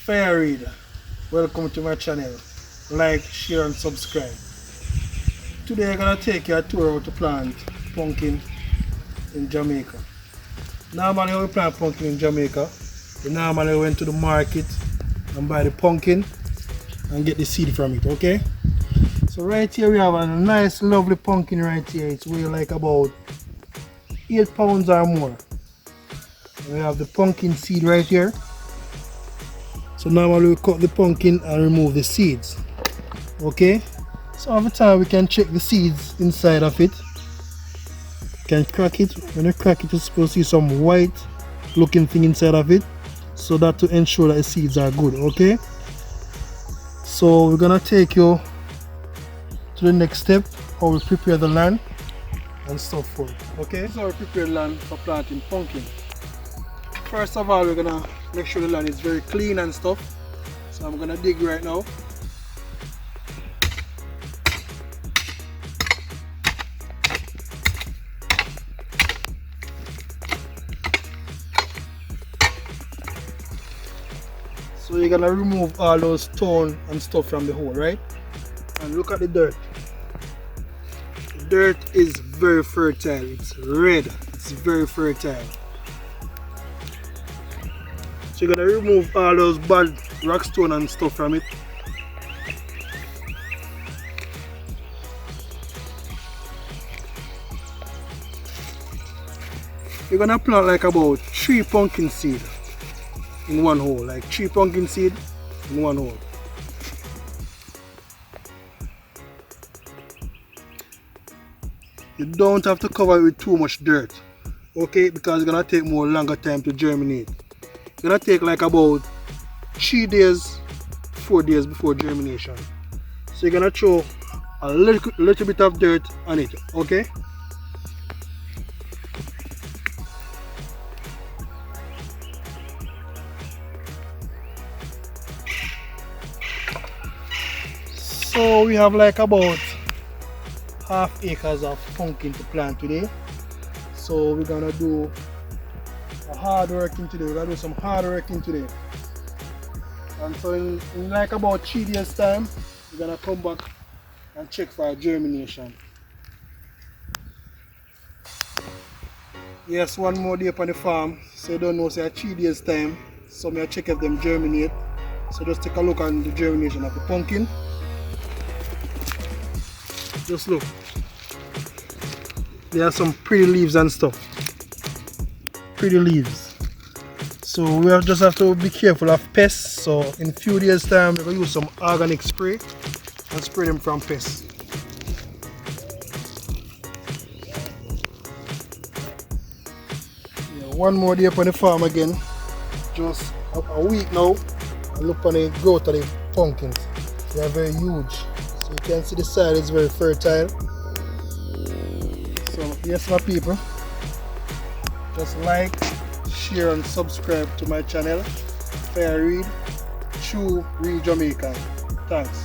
Fair reader, welcome to my channel. Like, share and subscribe. Today I'm going to take you a tour how to plant pumpkin in Jamaica. Normally when we plant pumpkin in Jamaica, we normally went to the market and buy the pumpkin and get the seed from it, okay? So right here we have a nice lovely pumpkin right here. It's weighing like about 8 pounds or more. And we have the pumpkin seed right here. So normally we cut the pumpkin and remove the seeds, okay? So every time we can check the seeds inside of it. You can crack it. When you crack it, you're supposed to see some white looking thing inside of it, so that to ensure that the seeds are good, okay? So we're gonna take you to the next step, how we prepare the land and stuff for it, okay? This is how we prepare the land for planting pumpkin. First of all, we're gonna make sure the land is very clean and stuff. So I'm gonna dig right now. So you're gonna remove all those stone and stuff from the hole, right? And look at the dirt. The dirt is very fertile. It's red. It's very fertile. So you're gonna remove all those bad rock stone and stuff from it. You're gonna plant like about 3 pumpkin seed in one hole, like 3 pumpkin seed in one hole. You don't have to cover it with too much dirt, okay, because it's gonna take more longer time to germinate. It's gonna take like about 3 days, 4 days before germination. So you're gonna throw a little bit of dirt on it, okay? So we have like about half acres of pumpkin to plant today. So we're gonna do a hard working today. We're gonna do some hard working today. And so in like about 3 days time, we're gonna come back and check for germination. Yes, one more day on the farm. So you don't know, say 3 days time. So I check if them germinate. So just take a look at the germination of the pumpkin. Just look. There are some pretty leaves and stuff. Pretty leaves. So we just have to be careful of pests. So in a few days time we're going to use some organic spray and spray them from pests. Yeah, one more day upon the farm again. Just a week now. And look on the growth of the pumpkins. They are very huge. So you can see the soil is very fertile. So yes, my people, just like, share and subscribe to my channel. Fair Read, True Real Jamaican. Thanks.